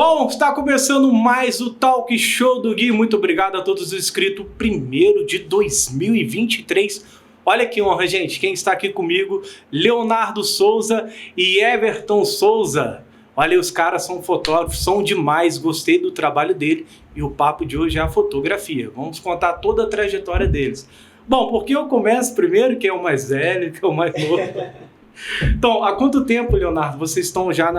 Bom, está começando mais o Talk Show do Gui. Muito obrigado a todos os inscritos. 1º de 2023. Olha que honra, gente. Quem está aqui comigo? Leonardo Souza e Everton Souza. Olha, os caras são fotógrafos, são demais. Gostei do trabalho dele. E o papo de hoje é a fotografia. Vamos contar toda a trajetória deles. Bom, porque eu começo primeiro, que é o mais velho, que é o mais novo. Então, há quanto tempo, Leonardo, vocês estão já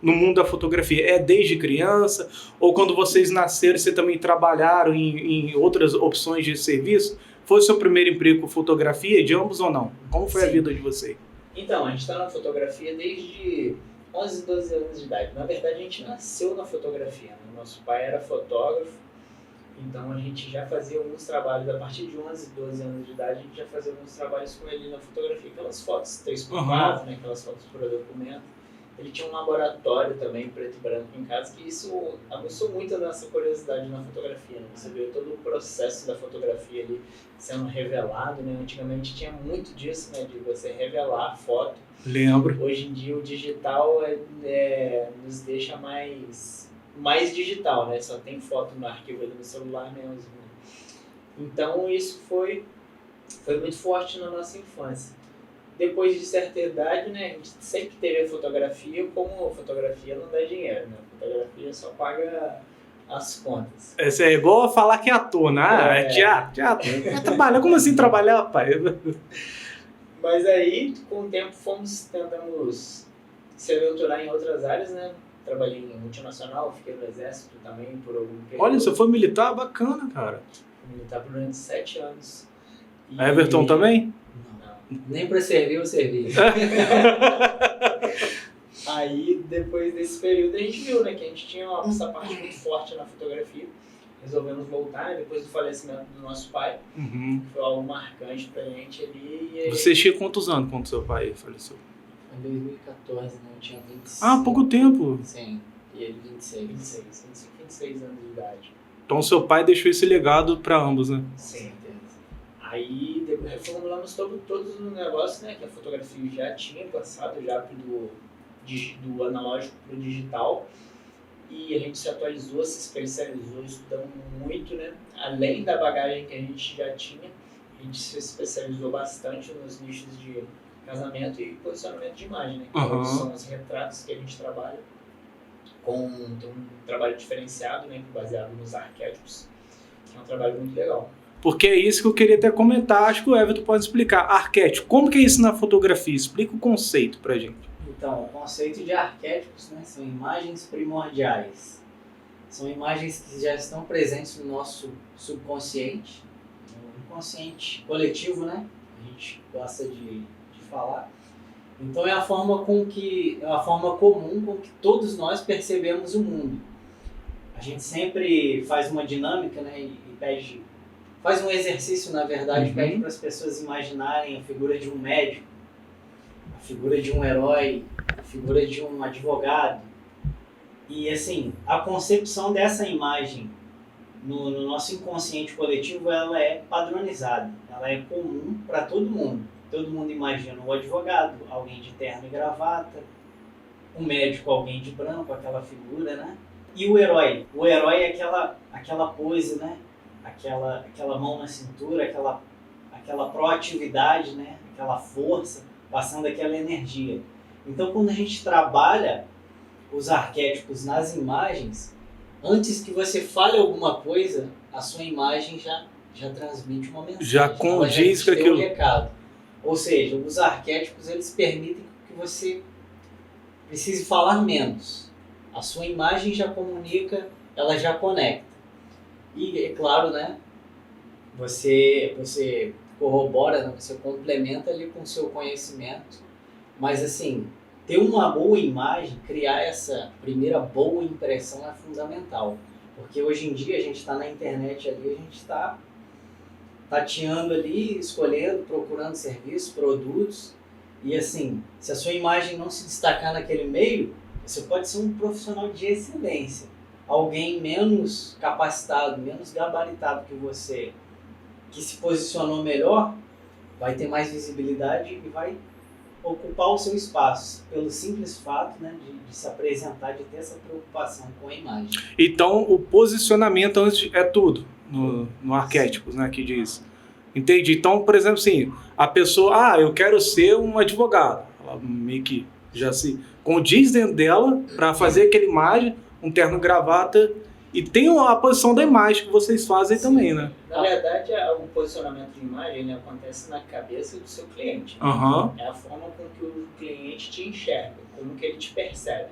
no mundo da fotografia? É desde criança? Ou quando vocês nasceram, vocês também trabalharam em outras opções de serviço? Foi o seu primeiro emprego com fotografia, de ambos ou não? Como foi a vida de vocês? Então, a gente está na fotografia desde 11, 12 anos de idade. Na verdade, a gente nasceu na fotografia, né? Nosso pai era fotógrafo, então a gente já fazia alguns trabalhos, a partir de 11, 12 anos de idade, a gente já fazia alguns trabalhos com ele na fotografia, aquelas fotos 3x4, né? Aquelas fotos por documento. Ele tinha um laboratório também, preto e branco, em casa, que isso aguçou muito a nossa curiosidade na fotografia, né? Você vê todo o processo da fotografia ali sendo revelado, né? Antigamente tinha muito disso, né? De você revelar a foto. Lembro. Hoje em dia o digital nos deixa mais digital, né? Só tem foto no arquivo ali no celular mesmo. Então isso foi muito forte na nossa infância. Depois de certa idade, né, a gente sempre teve a fotografia, como fotografia não dá dinheiro, né? A fotografia só paga as contas. Esse é igual a falar que é ator, né? Teatro. Vai trabalhar? Como assim trabalhar, pai? Mas aí, com o tempo, tentamos se aventurar em outras áreas, né? Trabalhei em multinacional, fiquei no exército também por algum período. Olha, você foi militar? Bacana, cara. Fui militar por durante 7 anos. Everton também? Nem para servir eu servi. Aí, depois desse período, a gente viu, né, que a gente tinha essa parte muito forte na fotografia. Resolvemos voltar, né, depois do falecimento do nosso pai. Uhum. Foi algo marcante pra gente ali. E aí... Você tinha quantos anos quando seu pai faleceu? Em 2014, né? Eu tinha 26. Ah, pouco tempo. Sim, e ele 26. 26 anos de idade. Então seu pai deixou esse legado para ambos, né? Sim. Aí depois reformulamos todos os negócios, né? Que a fotografia já tinha passado já do analógico para o digital. E a gente se atualizou, se especializou, estudamos muito, né? Além da bagagem que a gente já tinha, a gente se especializou bastante nos nichos de casamento e posicionamento de imagem, né? Que são os retratos que a gente trabalha com um trabalho diferenciado, né? Baseado nos arquétipos, que é um trabalho muito legal. Porque é isso que eu queria até comentar, acho que o Everton pode explicar. Arquétipo, como que é isso na fotografia? Explica o conceito pra gente. Então, o conceito de arquétipos, né, são imagens primordiais. São imagens que já estão presentes no nosso subconsciente, no inconsciente coletivo, né? A gente gosta de falar. Então é a forma comum com que todos nós percebemos o mundo. A gente sempre faz uma dinâmica, né, e faz um exercício, na verdade, pede para as pessoas imaginarem a figura de um médico, a figura de um herói, a figura de um advogado. E assim, a concepção dessa imagem no nosso inconsciente coletivo, ela é padronizada, ela é comum para todo mundo. Todo mundo imagina o advogado, alguém de terno e gravata, o médico, alguém de branco, aquela figura, né? E o herói é aquela pose, né? Aquela mão na cintura, aquela proatividade, né? Aquela força, passando aquela energia. Então, quando a gente trabalha os arquétipos nas imagens, antes que você fale alguma coisa, a sua imagem já transmite uma mensagem. Já condiz com aquilo. Um recado. Ou seja, os arquétipos, eles permitem que você precise falar menos. A sua imagem já comunica, ela já conecta. E, é claro, né, você corrobora, né, você complementa ali com o seu conhecimento. Mas, assim, ter uma boa imagem, criar essa primeira boa impressão é fundamental. Porque hoje em dia a gente está na internet ali, a gente está tateando ali, escolhendo, procurando serviços, produtos. E, assim, se a sua imagem não se destacar naquele meio, você pode ser um profissional de excelência. Alguém menos capacitado, menos gabaritado que você, que se posicionou melhor, vai ter mais visibilidade e vai ocupar o seu espaço, pelo simples fato, né, de se apresentar, de ter essa preocupação com a imagem. Então, o posicionamento antes é tudo no Arquétipos, né, que diz. Entendi. Então, por exemplo, assim, a pessoa, eu quero ser um advogado. Ela meio que já se condiz dentro dela para fazer aquela imagem, um terno e gravata, e tem a posição da imagem que vocês fazem também, né? Na verdade, o posicionamento de imagem, ele acontece na cabeça do seu cliente. Aham. É a forma com que o cliente te enxerga, como que ele te percebe.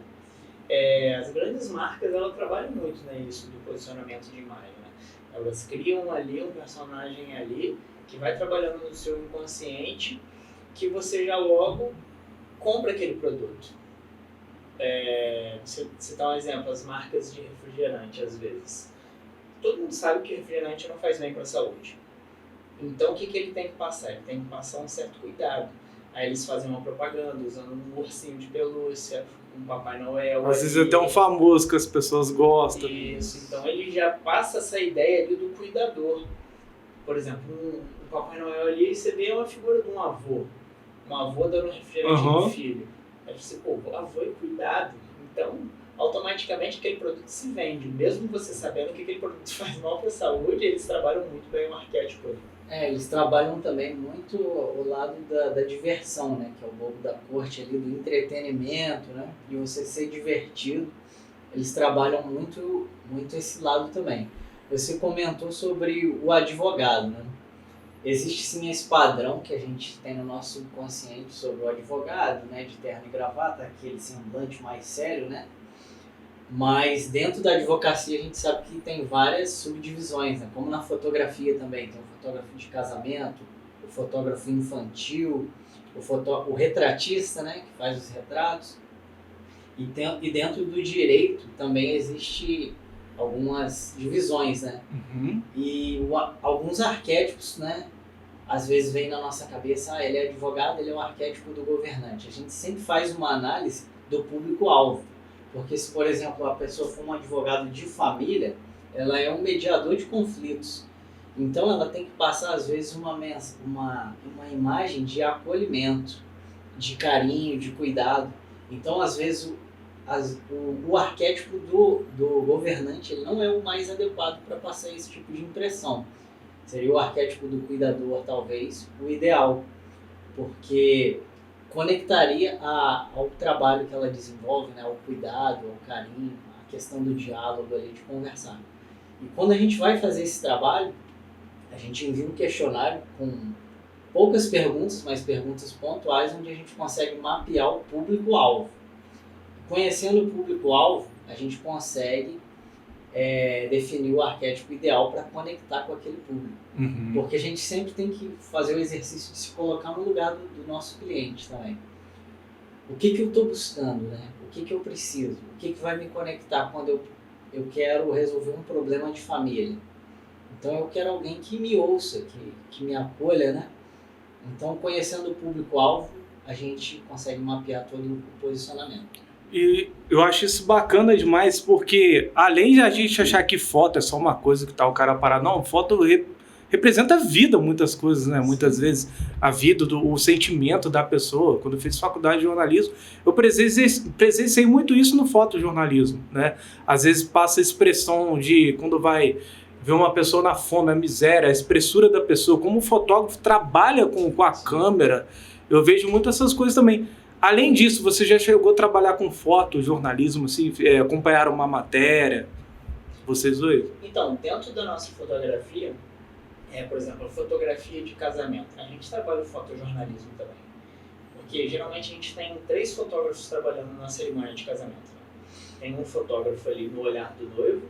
As grandes marcas, elas trabalham muito nisso do posicionamento de imagem, né? Elas criam ali um personagem ali que vai trabalhando no seu inconsciente, que você já logo compra aquele produto. Citar um exemplo, as marcas de refrigerante, às vezes. Todo mundo sabe que refrigerante não faz bem para a saúde. Então, o que ele tem que passar? Ele tem que passar um certo cuidado. Aí eles fazem uma propaganda usando um ursinho de pelúcia, um Papai Noel. Às vezes até um famoso que as pessoas gostam. Isso, então ele já passa essa ideia ali do cuidador. Por exemplo, um Papai Noel ali, você vê uma figura de um avô. Um avô dando refrigerante pro filho. Aí você, avô e cuidado. Então, automaticamente aquele produto se vende. Mesmo você sabendo que aquele produto faz mal para a saúde, eles trabalham muito bem o arquétipo ali. Eles trabalham também muito o lado da diversão, né? Que é o bobo da corte ali, do entretenimento, né? E você ser divertido. Eles trabalham muito, muito esse lado também. Você comentou sobre o advogado, né? Existe sim esse padrão que a gente tem no nosso subconsciente sobre o advogado, né? De terno e gravata, aquele semblante mais sério, né? Mas dentro da advocacia a gente sabe que tem várias subdivisões, né? Como na fotografia também, tem o fotógrafo de casamento, o fotógrafo infantil, o retratista, né? Que faz os retratos. E dentro do direito também existe algumas divisões, né? Uhum. E alguns arquétipos, né? Às vezes vem na nossa cabeça, ele é advogado, ele é o arquétipo do governante. A gente sempre faz uma análise do público-alvo. Porque se, por exemplo, a pessoa for um advogado de família, ela é um mediador de conflitos. Então ela tem que passar, às vezes, uma imagem de acolhimento, de carinho, de cuidado. Então, às vezes, o arquétipo do governante ele não é o mais adequado para passar esse tipo de impressão. Seria o arquétipo do cuidador, talvez, o ideal. Porque conectaria ao trabalho que ela desenvolve, né, ao cuidado, ao carinho, a questão do diálogo ali, de conversar. E quando a gente vai fazer esse trabalho, a gente envia um questionário com poucas perguntas, mas perguntas pontuais, onde a gente consegue mapear o público-alvo. Conhecendo o público-alvo, a gente consegue definir o arquétipo ideal para conectar com aquele público. Uhum. Porque a gente sempre tem que fazer o exercício de se colocar no lugar do nosso cliente também. O que eu estou buscando, né? O que eu preciso? O que vai me conectar quando eu quero resolver um problema de família? Então eu quero alguém que me ouça, que me acolha, né? Então, conhecendo o público-alvo, a gente consegue mapear todo o posicionamento. E eu acho isso bacana demais, porque além de a gente achar que foto é só uma coisa que tá o cara parar, não, foto representa a vida, muitas coisas, né? Muitas vezes a vida, o sentimento da pessoa. Quando eu fiz faculdade de jornalismo, eu presenciei muito isso no fotojornalismo, né? Às vezes passa a expressão de quando vai ver uma pessoa na fome, a miséria, a expressura da pessoa, como o fotógrafo trabalha com a câmera. Eu vejo muito essas coisas também. Além disso, você já chegou a trabalhar com fotojornalismo, assim, acompanhar uma matéria? Vocês dois? Então, dentro da nossa fotografia, por exemplo, a fotografia de casamento, a gente trabalha o fotojornalismo também. Porque geralmente a gente tem 3 fotógrafos trabalhando na cerimônia de casamento. Né? Tem um fotógrafo ali no olhar do noivo,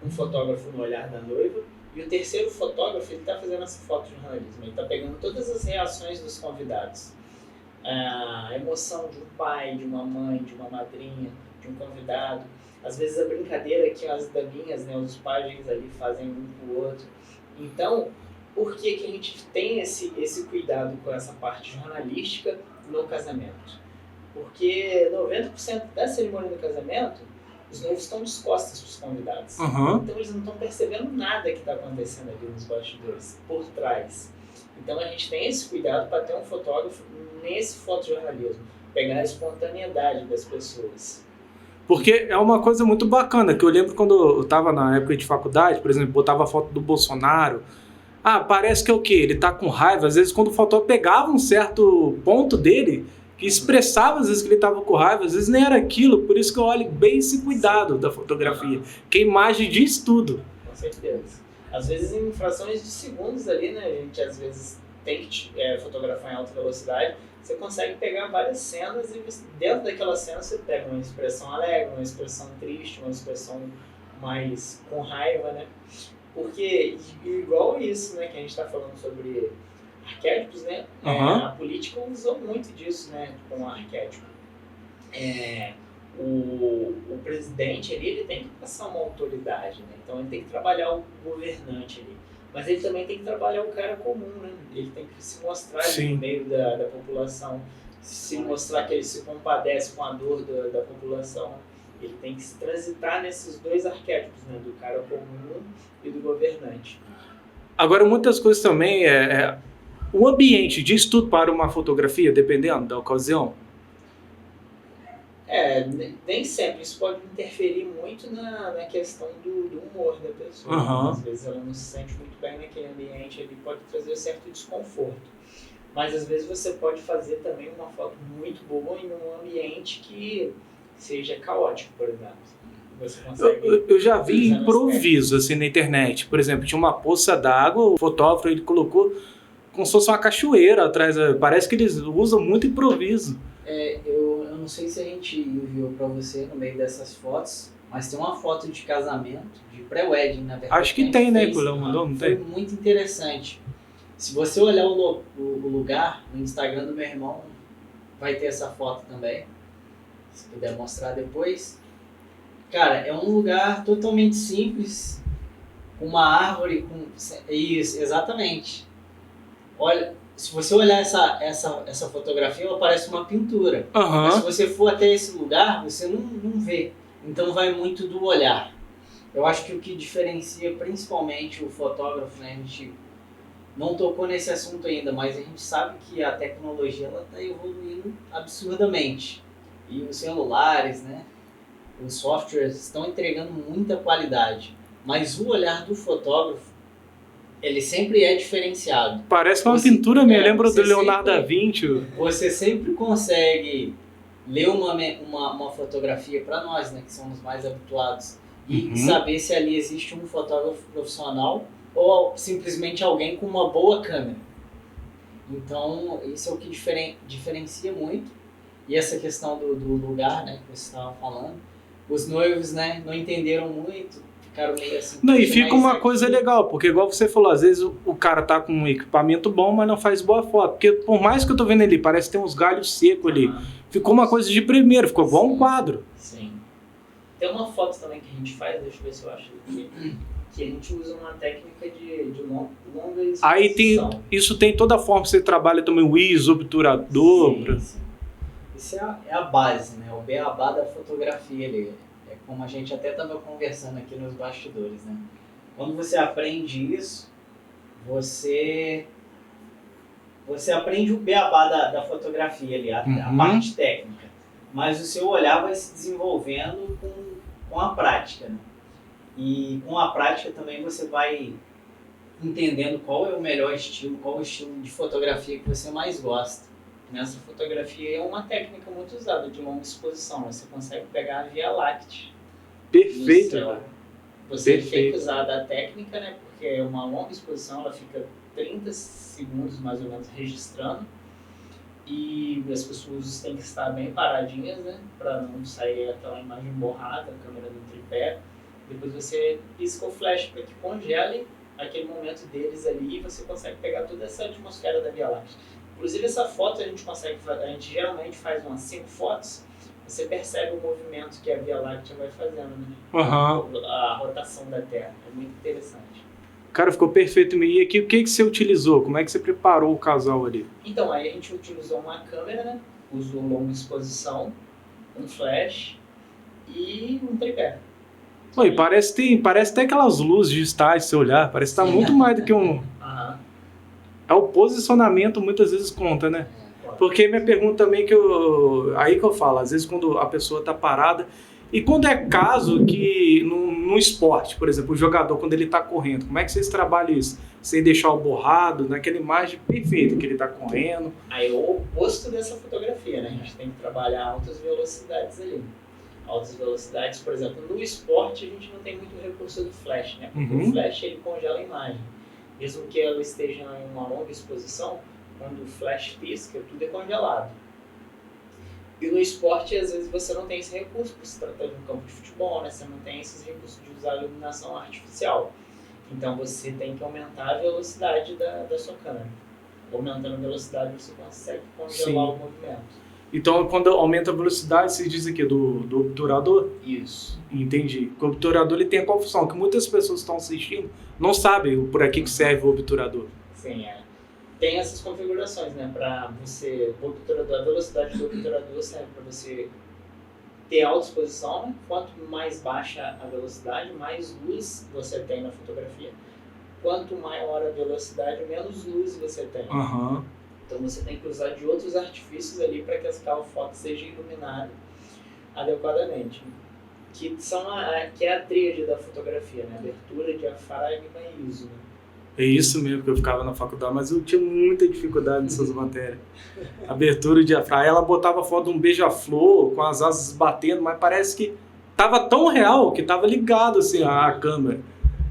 um fotógrafo no olhar da noiva, e o terceiro fotógrafo, ele está fazendo esse fotojornalismo. Ele está pegando todas as reações dos convidados. A emoção de um pai, de uma mãe, de uma madrinha, de um convidado. Às vezes a brincadeira que as daminhas, né, os pajens ali fazem um com o outro. Então, por que a gente tem esse cuidado com essa parte jornalística no casamento? Porque 90% da cerimônia do casamento, os noivos estão de costas para os convidados. Uhum. Então eles não estão percebendo nada que está acontecendo ali nos bastidores, por trás. Então a gente tem esse cuidado para ter um fotógrafo nesse fotojornalismo, pegar a espontaneidade das pessoas. Porque é uma coisa muito bacana, que eu lembro quando eu estava na época de faculdade, por exemplo, botava a foto do Bolsonaro. Ah, parece que é o quê? Ele tá com raiva. Às vezes, quando o fotógrafo pegava um certo ponto dele, que expressava às vezes que ele tava com raiva, às vezes nem era aquilo. Por isso que eu olho bem esse cuidado da fotografia, que a imagem diz tudo. Com certeza. Às vezes, em frações de segundos ali, né? A gente às vezes tem que fotografar em alta velocidade. Você consegue pegar várias cenas e dentro daquela cena você pega uma expressão alegre, uma expressão triste, uma expressão mais com raiva, né? Porque, igual isso, né, que a gente está falando sobre arquétipos, né? A política usou muito disso, né, com o arquétipo. O presidente ali, ele tem que passar uma autoridade, né? Então ele tem que trabalhar o governante ali. Mas ele também tem que trabalhar o cara comum, né? Ele tem que se mostrar ali no meio da população, se mostrar que ele se compadece com a dor da população. Ele tem que se transitar nesses dois arquétipos, né? Do cara comum e do governante. Agora, muitas coisas também o ambiente diz tudo para uma fotografia, dependendo da ocasião. Nem sempre. Isso pode interferir muito na questão do humor da pessoa. Às vezes ela não se sente muito bem naquele ambiente, ele pode trazer certo desconforto. Mas às vezes você pode fazer também uma foto muito boa em um ambiente que seja caótico, por exemplo. Você consegue... Eu já vi improviso assim na internet. Por exemplo, tinha uma poça d'água, o fotógrafo ele colocou como se fosse uma cachoeira atrás. Parece que eles usam muito improviso. Eu não sei se a gente enviou para você no meio dessas fotos, mas tem uma foto de casamento, de pré-wedding, na verdade. Acho que tem, né? Que o Léo mandou, não tem? Foi muito interessante. Se você olhar o lugar, no Instagram do meu irmão, vai ter essa foto também. Se puder mostrar depois. Cara, é um lugar totalmente simples, com uma árvore, Isso, exatamente. Olha, se você olhar essa fotografia, ela parece uma pintura. Mas se você for até esse lugar, você não vê. Então vai muito do olhar. Eu acho que o que diferencia principalmente o fotógrafo, né, a gente não tocou nesse assunto ainda, mas a gente sabe que a tecnologia está evoluindo absurdamente. E os celulares, né, os softwares estão entregando muita qualidade. Mas o olhar do fotógrafo, ele sempre é diferenciado. Parece uma pintura, me lembra do Leonardo da Vinci. Você sempre consegue ler uma fotografia para nós, né, que somos mais habituados, e saber se ali existe um fotógrafo profissional ou simplesmente alguém com uma boa câmera. Então, isso é o que diferencia muito. E essa questão do lugar, né, que você estava falando, os noivos, né, não entenderam muito, ficaram meio assim... Não, e fica uma coisa legal, porque igual você falou, às vezes o cara tá com um equipamento bom, mas não faz boa foto. Porque por mais que eu tô vendo ali, parece que tem uns galhos secos ali. Ficou uma coisa de primeiro, ficou igual um quadro. Sim. Tem uma foto também que a gente faz, deixa eu ver se eu acho aqui, que a gente usa uma técnica de longa exposição. Aí isso tem toda a forma, você trabalha também o ISO, obturador. Sim. Isso é a base, né? O beabá da fotografia ali. É como a gente até estava conversando aqui nos bastidores, né? Quando você aprende isso, você aprende o beabá da fotografia ali, a parte técnica. Mas o seu olhar vai se desenvolvendo com a prática, né? E com a prática também você vai entendendo qual é o melhor estilo, qual é o estilo de fotografia que você mais gosta. Nessa fotografia é uma técnica muito usada de longa exposição. Você consegue pegar a Via Láctea. Perfeito. Você tem que usar a técnica, né? Porque é uma longa exposição, ela fica 30 segundos mais ou menos registrando. E as pessoas têm que estar bem paradinhas, né? Para não sair aquela imagem borrada, a câmera no tripé. Depois você pisca o flash para que congele aquele momento deles ali e você consegue pegar toda essa atmosfera da Via Láctea. Inclusive essa foto a gente geralmente faz umas 5 fotos, você percebe o movimento que a Via Láctea vai fazendo, né? A rotação da Terra, é muito interessante. Cara, ficou perfeito. E aqui, o que você utilizou? Como é que você preparou o casal ali? Então, aí a gente utilizou uma câmera, né? Usou longa exposição, um flash e um tripé. E parece até aquelas luzes digitais, seu olhar, parece que tá muito mais do que um... É o posicionamento, muitas vezes conta, né? fora. Porque minha pergunta também aí que eu falo, às vezes quando a pessoa está parada, e quando é caso que no esporte, por exemplo, o jogador, quando ele está correndo, como é que vocês trabalham isso? Sem deixar o borrado, naquela imagem perfeita que ele está correndo. Aí é o oposto dessa fotografia, né? A gente tem que trabalhar altas velocidades ali. Altas velocidades, por exemplo, no esporte a gente não tem muito recurso do flash, né? Porque o flash ele congela a imagem. Mesmo que ela esteja em uma longa exposição, quando o flash pisca, tudo é congelado. E no esporte, às vezes, você não tem esse recurso, por se tratar de um campo de futebol, né? Você não tem esses recursos de usar iluminação artificial. Então, você tem que aumentar a velocidade da sua câmera. Aumentando a velocidade, você consegue congelar o movimento. Então, quando aumenta a velocidade, você diz aqui do obturador? Isso. Entendi. O obturador ele tem a confusão, que muitas pessoas que estão assistindo não sabem por aqui que serve o obturador. Sim, tem essas configurações, né? Para você, o obturador, a velocidade do obturador serve para você ter alta exposição, né? Quanto mais baixa a velocidade, mais luz você tem na fotografia. Quanto maior a velocidade, menos luz você tem. Uhum. Então você tem que usar de outros artifícios ali para que aquela foto seja iluminada adequadamente. Que é a tríade da fotografia, né? Abertura, diafragma e ISO. Né? É isso mesmo que eu ficava na faculdade, mas eu tinha muita dificuldade nessas matérias. Abertura e diafragma. Aí ela botava a foto de um beija-flor com as asas batendo, mas parece que tava tão real que tava ligado assim a câmera.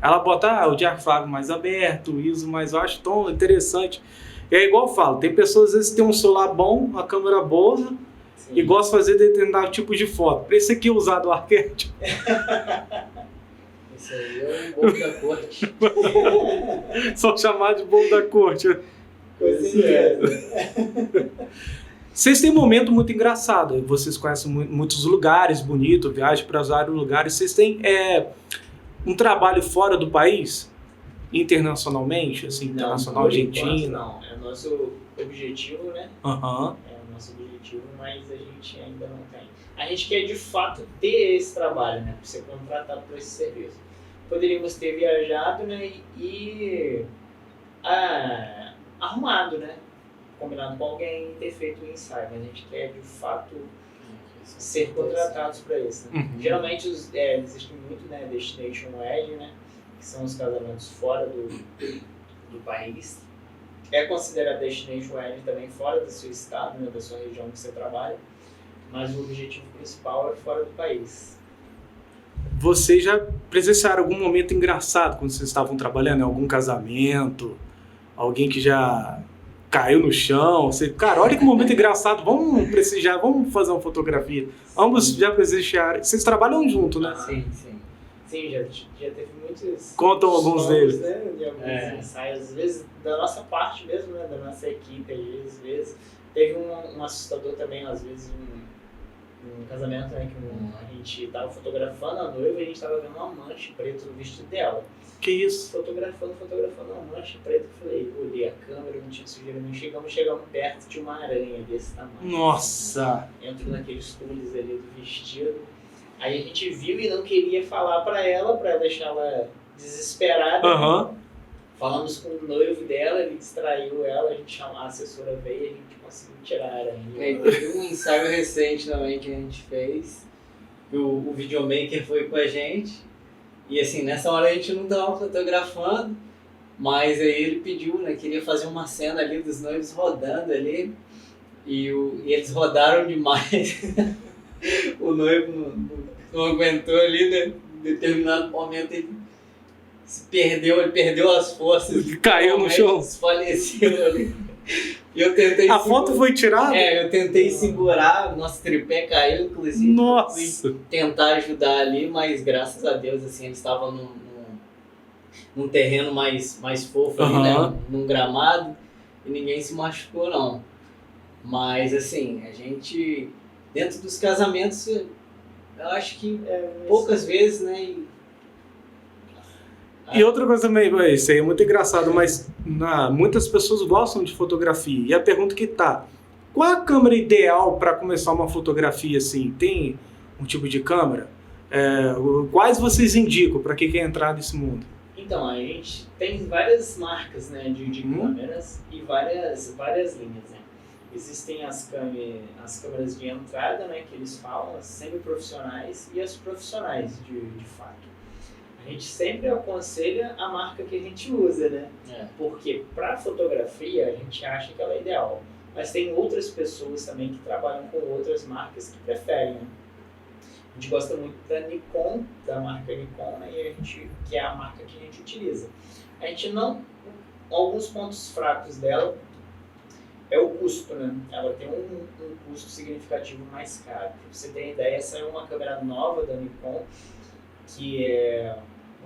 Ela bota o diafragma mais aberto, o ISO mais baixo, tão interessante. E é igual eu falo, tem pessoas às vezes que tem um celular bom, a câmera boa, sim, e gostam de fazer determinado tipo de foto. Pra esse aqui usar do arquétipo. Isso aí é um bobo da corte. Só chamar de bobo da corte. Vocês têm um momento muito engraçado. Vocês conhecem muitos lugares bonitos, viajam para vários lugares. Vocês têm um trabalho fora do país? Internacionalmente? Assim, não, internacional, Argentina? Não, é o nosso objetivo, né? Uhum. É o nosso objetivo, mas a gente ainda não tem. A gente quer de fato ter esse trabalho, né? Para ser contratado por esse serviço. Poderíamos ter viajado, né? E arrumado, né? Combinado com alguém e ter feito o ensaio, mas a gente quer de fato ser contratados para isso. Né? Uhum. Geralmente existem muito, né? Destination Wedding, né? Que são os casamentos fora do país. É considerado Destination Wedding também fora do seu estado, né? Da sua região que você trabalha, mas o objetivo principal é fora do país. Vocês já presenciaram algum momento engraçado quando vocês estavam trabalhando em algum casamento? Alguém que já caiu no chão? Cara, olha que momento engraçado, vamos prestigiar, vamos fazer uma fotografia. Ambos já presenciaram. Vocês trabalham junto, né? Sim. Sim, já teve muitos... Contam alguns deles. Né, de alguns ensaios, às vezes da nossa parte mesmo, né, da nossa equipe, às vezes. Teve um assustador também, às vezes, um casamento, né, que a gente estava fotografando a noiva e a gente estava vendo uma mancha preta no vestido dela. Que isso? Fotografando uma mancha preta, eu falei, olhei a câmera, não tinha sujeira, não chegamos perto, tinha uma aranha desse tamanho. Nossa! Entrou naqueles túneis ali do vestido. Aí a gente viu e não queria falar pra ela deixar ela desesperada. Uhum. Falamos com o noivo dela, ele distraiu ela, a gente chamou a assessora, veio e a gente conseguiu tirar a aranha. Teve um ensaio recente também que a gente fez, o videomaker foi com a gente, e assim, nessa hora a gente não estava fotografando, mas aí ele pediu, né, queria fazer uma cena ali dos noivos rodando ali, e eles rodaram demais. O noivo não aguentou ali, né? Em determinado momento ele perdeu as forças. Caiu no chão. Desfaleceu ali. E eu tentei foto foi tirada? Eu tentei segurar, nosso tripé caiu, inclusive. Nossa! Fui tentar ajudar ali, mas graças a Deus, assim, eles estavam num terreno mais fofo ali, né? Num gramado, e ninguém se machucou, não. Mas, assim, a gente... Dentro dos casamentos, eu acho que poucas vezes, né? E outra coisa também, isso aí é muito engraçado, mas muitas pessoas gostam de fotografia. E a pergunta que tá, qual é a câmera ideal para começar uma fotografia assim? Tem um tipo de câmera? Quais vocês indicam para quem quer entrar nesse mundo? Então, a gente tem várias marcas, né, de câmeras e várias linhas, né? Existem as câmeras de entrada, né, que eles falam, as semi-profissionais e as profissionais de fato. A gente sempre aconselha a marca que a gente usa, né? Porque para fotografia a gente acha que ela é ideal. Mas tem outras pessoas também que trabalham com outras marcas que preferem, né? A gente gosta muito da Nikon, da marca Nikon, né? Que é a marca que a gente utiliza. A gente não... Alguns pontos fracos dela é o custo, né? Ela tem um custo significativo mais caro. Pra você ter ideia, essa é uma câmera nova da Nikon, que é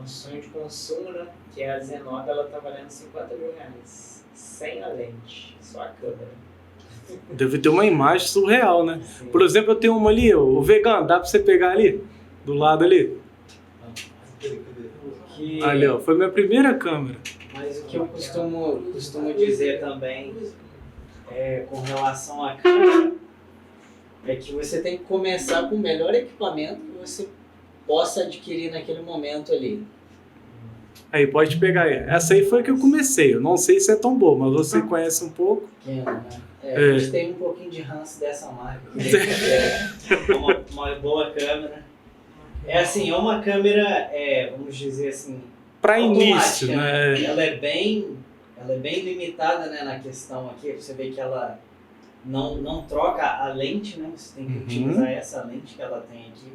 um sonho de consumo, né? Que é a Z9, ela tá valendo R$50 mil. Sem a lente, só a câmera. Deve ter uma imagem surreal, né? Sim. Por exemplo, eu tenho uma ali, o vegano, dá pra você pegar ali? Do lado ali? Ali, ó, foi minha primeira câmera. Mas o que eu costumo dizer também com relação à câmera é que você tem que começar com o melhor equipamento que você possa adquirir naquele momento ali. Aí, pode pegar aí. Essa aí foi a que eu comecei. Eu não sei se é tão boa, mas você conhece um pouco. A gente tem um pouquinho de ranço dessa marca. Que é uma boa câmera. É assim, é uma câmera, vamos dizer assim, para início, né? Ela é bem limitada, né, na questão aqui. Você vê que ela não troca a lente, né? Você tem que utilizar essa lente que ela tem aqui.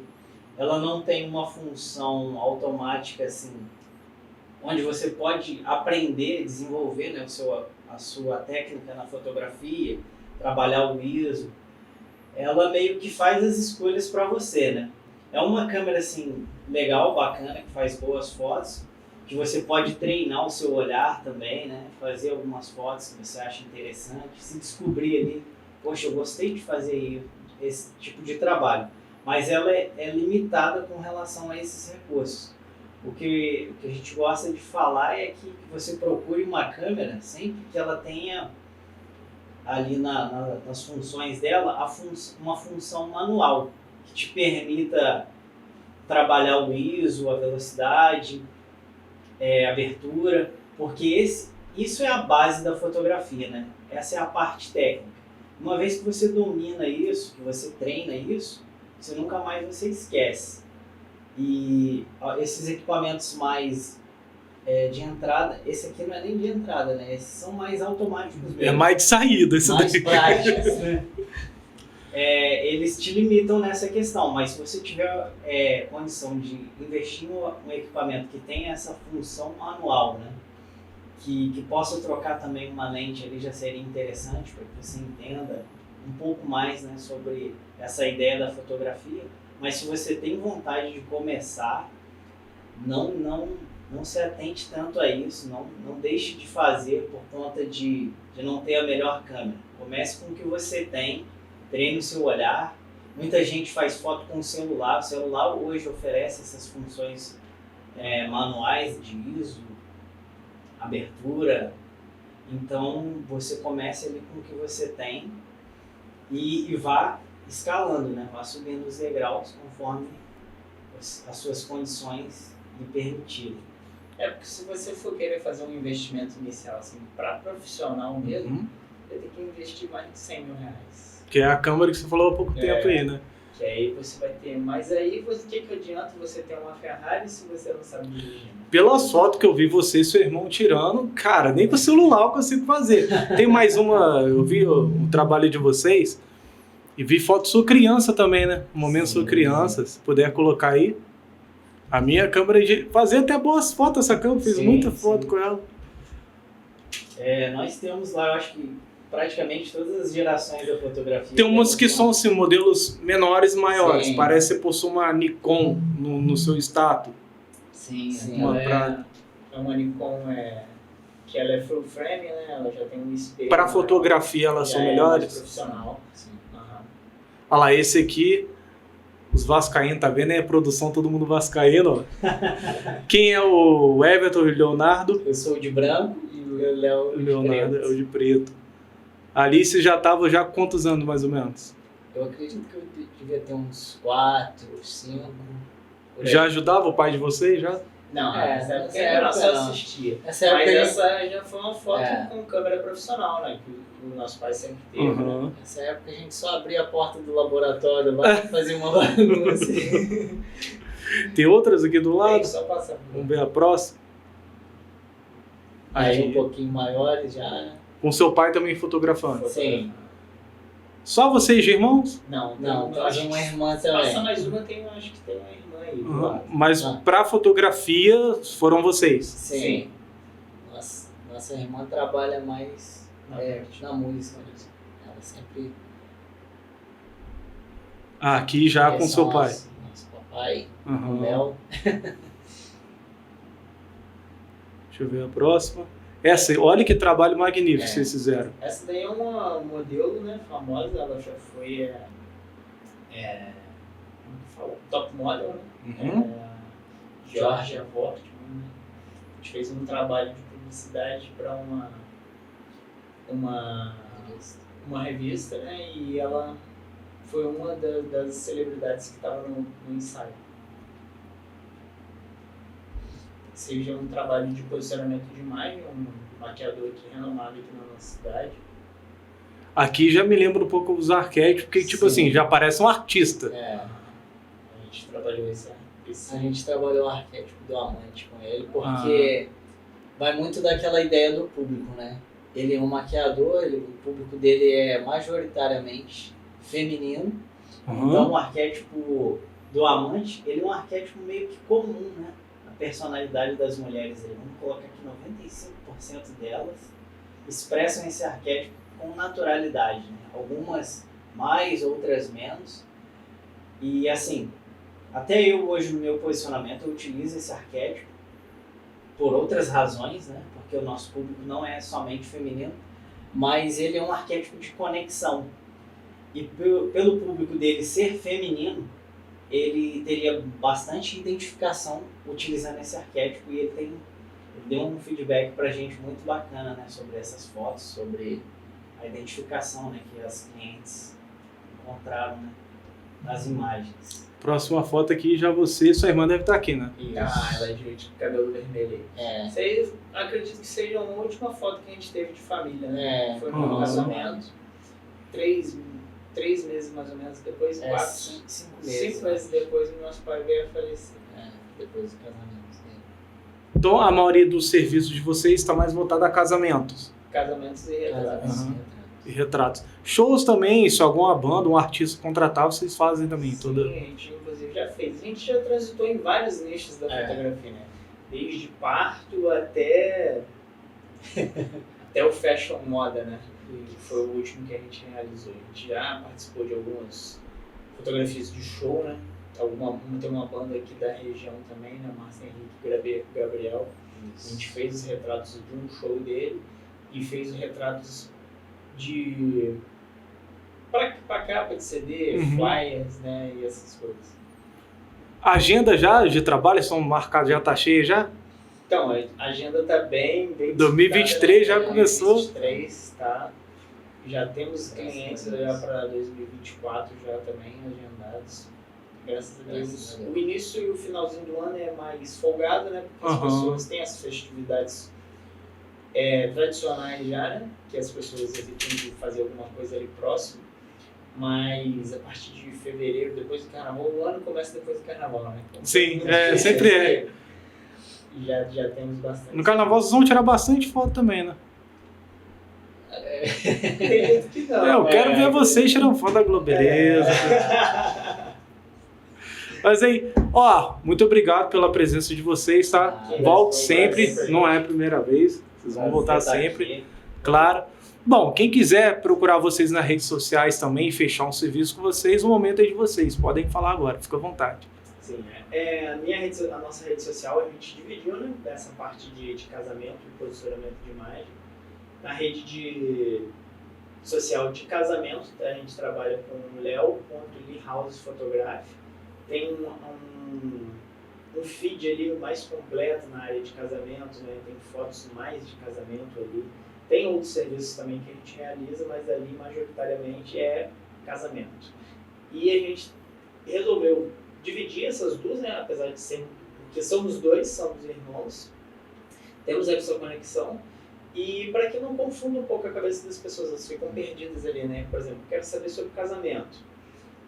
Ela não tem uma função automática assim, onde você pode aprender, desenvolver, né, a sua técnica na fotografia, trabalhar o ISO. Ela meio que faz as escolhas para você, né? É uma câmera assim legal, bacana, que faz boas fotos, que você pode treinar o seu olhar também, né? Fazer algumas fotos que você acha interessante, se descobrir ali, poxa, eu gostei de fazer esse tipo de trabalho, mas ela é limitada com relação a esses recursos. O que a gente gosta de falar é que você procure uma câmera sempre que ela tenha ali nas funções dela uma função manual, que te permita trabalhar o ISO, a velocidade, abertura, porque isso é a base da fotografia, né? Essa é a parte técnica. Uma vez que você domina isso, que você treina isso, você nunca mais você esquece. E esses equipamentos mais de entrada, esse aqui não é nem de entrada, né? Esses são mais automáticos mesmo. É mais de saída esse mais daí. práticos, né? Eles te limitam nessa questão, mas se você tiver condição de investir em um equipamento que tenha essa função manual, né? Que possa trocar também uma lente ali, já seria interessante para que você entenda um pouco mais, né, sobre essa ideia da fotografia. Mas se você tem vontade de começar, não se atente tanto a isso, não deixe de fazer por conta de não ter a melhor câmera. Comece com o que você tem, treine o seu olhar. Muita gente faz foto com o celular. O celular hoje oferece essas funções manuais de ISO, abertura. Então você comece ali com o que você tem e vá escalando, né? Vá subindo os degraus conforme as suas condições lhe permitirem. Porque se você for querer fazer um investimento inicial assim, para profissional mesmo, você tem que investir mais de R$100 mil. Que é a câmera que você falou há pouco tempo aí, né? Que aí você vai ter. Mas aí o que adianta você ter uma Ferrari se você não sabe dirigir? Pelas fotos que eu vi você e seu irmão tirando, cara, nem com o celular eu consigo fazer. Tem mais uma, eu vi o trabalho de vocês e vi foto de sua criança também, né? O momento sua criança, se puder colocar aí. A minha câmera de fazer até boas fotos essa câmera, fiz muita foto com ela. Nós temos lá, eu acho que praticamente todas as gerações da fotografia. Tem umas que são assim, modelos menores e maiores. Sim. Parece que você possui uma Nikon no seu status. Sim, Uma é uma Nikon que ela é full frame, né? Ela já tem um espelho. Para fotografia elas são melhores. Mais profissional. Sim. Olha lá, esse aqui, os vascaínos, tá vendo? É a produção, todo mundo vascaíno, ó. Quem é o Everton e o Leonardo? Eu sou o de branco e o Léo O Leonardo é o de preto. Ali você já estava já com quantos anos, mais ou menos? Eu acredito que eu devia ter uns 4, 5. Já ajudava o pai de vocês, já? Não, nessa época nessa ainda não, época só não. assistia. Essa época Mas a gente- essa já foi uma foto É. com câmera profissional, né? Que o nosso pai sempre teve. Uhum. Né? Nessa época a gente só abria a porta do laboratório lá e fazia uma bagunça. Tem outras aqui do Tem, lado? só passar. Vamos ver a próxima. Aí Aqui. um pouquinho maiores já, né? Com seu pai também fotografando. Sim. Só vocês de irmãos? Não, Não, eu tem acho uma que irmã se passar também. mais uma, acho que tem uma irmã aí. do Uhum. lado. Mas Ah. pra fotografia foram vocês. Sim. Sim. Nossa irmã trabalha mais Na parte. na música. Ela sempre. Ah, aqui já com seu pai. Nosso papai, o Uhum. Léo. Deixa eu ver a próxima. Essa, olha que trabalho magnífico É. que vocês fizeram. Essa daí é uma modelo, né, famosa, ela já foi como que fala? Top model, né? Uhum. Georgia Vortman, né? A gente fez um trabalho de publicidade para uma revista, né? E ela foi uma das celebridades que estava no ensaio. Seja um trabalho de posicionamento de imagem, um maquiador aqui renomado aqui na nossa cidade. Aqui já me lembra um pouco os arquétipos, porque, tipo Sim. assim, já parece um artista. É, A gente trabalhou esse a gente trabalhou o arquétipo do amante com ele, porque vai muito daquela ideia do público, né? Ele é um maquiador, o público dele é majoritariamente feminino. Uhum. Então o arquétipo do amante, ele é um arquétipo meio que comum, né? A personalidade das mulheres, vamos colocar aqui 95% delas expressam esse arquétipo com naturalidade, né? Algumas mais, outras menos. E assim, até eu hoje no meu posicionamento eu utilizo esse arquétipo por outras razões, né? Porque o nosso público não é somente feminino, mas ele é um arquétipo de conexão. E pelo público dele ser feminino, ele teria bastante identificação utilizando esse arquétipo e ele deu um feedback pra gente muito bacana, né, sobre essas fotos, sobre a identificação, né, que as clientes encontraram, né, nas imagens. Próxima foto aqui, já você e sua irmã devem estar aqui, né? ela é de cabelo vermelho aí. É. Isso aí, acredito que seja a última foto que a gente teve de família, né? É. Foi no meu Uhum. casamento. 3 meses mais ou menos depois, 4, 5 meses. 5 meses depois, o nosso pai veio a falecer. É, depois do casamento dele. Então, a maioria dos serviços de vocês está mais voltada a casamentos Casamentos e retratos. Uhum. e retratos. Shows também, se alguma banda, um artista contratar, vocês fazem também. Sim, a gente inclusive já fez. A gente já transitou em vários nichos da fotografia, né? Desde parto até o fashion moda, né? Que foi o último que a gente realizou. A gente já participou de algumas fotografias de show, né? Tem uma banda aqui da região também, né? Márcio Henrique Gabriel. A gente fez os retratos de um show dele e fez os retratos pra capa de CD, Uhum. flyers, né? E essas coisas. Agenda já de trabalho, estão marcados, já tá cheia já? Então, a agenda tá bem 2023 já diversificada, começou. 2023, tá? Já temos clientes já para 2024 já também agendados. Graças a Deus. Graças a Deus. O início e o finalzinho do ano é mais folgado, né? Porque as Aham. pessoas têm as festividades tradicionais já, né? Que as pessoas evitam de fazer alguma coisa ali próximo. Mas a partir de fevereiro, depois do carnaval, o ano começa depois do carnaval, né? Então, Sim, sempre é. E já temos bastante. No carnaval vocês vão tirar bastante foto também, né? Tem jeito que não. Eu quero ver vocês tirando foto da Globo, beleza. Mas aí, ó, muito obrigado pela presença de vocês, tá? Ah, Volte foi um sempre, prazer. não é a primeira vez, vocês vão voltar Prazer estar sempre, aqui. claro. Bom, quem quiser procurar vocês nas redes sociais também, fechar um serviço com vocês, o momento é de vocês, podem falar agora, fica à vontade. Sim, a nossa rede social a gente dividiu, né, dessa parte de casamento e posicionamento de imagem. Na rede social de casamento, tá, a gente trabalha com Leo.Leehouse Photography. Tem um feed ali mais completo na área de casamento, né, tem fotos mais de casamento ali. Tem outros serviços também que a gente realiza, mas ali majoritariamente é casamento. E a gente resolveu dividir essas duas, né, apesar de ser que somos dois, somos irmãos, temos essa conexão. E para que não confunda um pouco a cabeça das pessoas, elas ficam perdidas ali, né? Por exemplo, quero saber sobre casamento.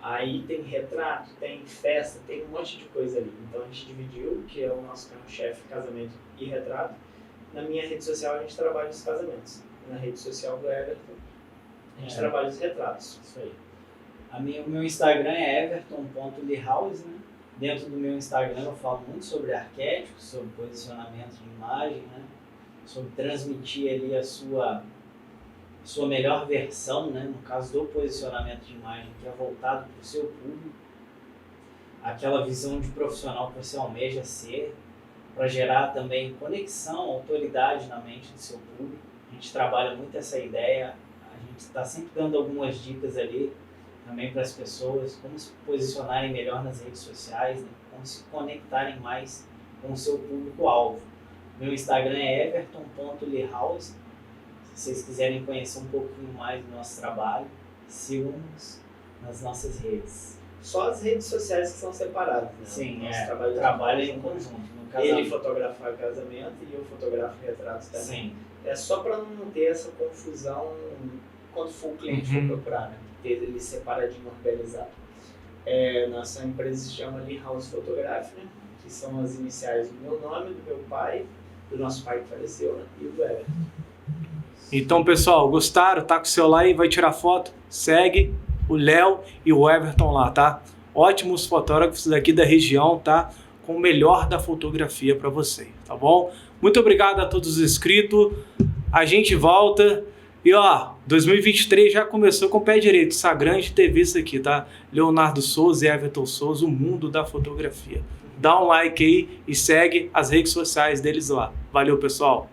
Aí tem retrato, tem festa, tem um monte de coisa ali. Então a gente dividiu, que é o nosso carro-chefe, casamento e retrato. Na minha rede social a gente trabalha os casamentos. Na rede social do Everton a gente trabalha os retratos. Isso aí. O meu Instagram é everton.lihouse, né? Dentro do meu Instagram eu falo muito sobre arquétipos, sobre posicionamento de imagem, né? Sobre transmitir ali a sua melhor versão, né? No caso do posicionamento de imagem, que é voltado para o seu público, aquela visão de profissional que você almeja ser, para gerar também conexão, autoridade na mente do seu público. A gente trabalha muito essa ideia, a gente está sempre dando algumas dicas ali também para as pessoas, como se posicionarem melhor nas redes sociais, né? Como se conectarem mais com o seu público-alvo. Meu Instagram é everton.lihouse. Se vocês quiserem conhecer um pouquinho mais do nosso trabalho, sigam-nos nas nossas redes. Só as redes sociais que são separadas, né? Sim, trabalho em conjunto. Ele fotografa casamento e eu fotografo retratos também. Sim. É só para não ter essa confusão quando for o cliente for procurar, né? Ter ele separadinho, organizado. Nossa empresa se chama Lihouse Photography, né? Que são as iniciais do meu nome, do meu pai, do nosso pai que faleceu, né? E do Everton. Então, pessoal, gostaram? Tá com o celular aí, vai tirar foto? Segue o Léo e o Everton lá, tá? Ótimos fotógrafos daqui da região, tá? Com o melhor da fotografia para você, tá bom? Muito obrigado a todos os inscritos. A gente volta. E ó, 2023 já começou com o pé direito. Instagram de TV isso aqui, tá? Leonardo Souza e Everton Souza, o mundo da fotografia. Dá um like aí e segue as redes sociais deles lá. Valeu, pessoal!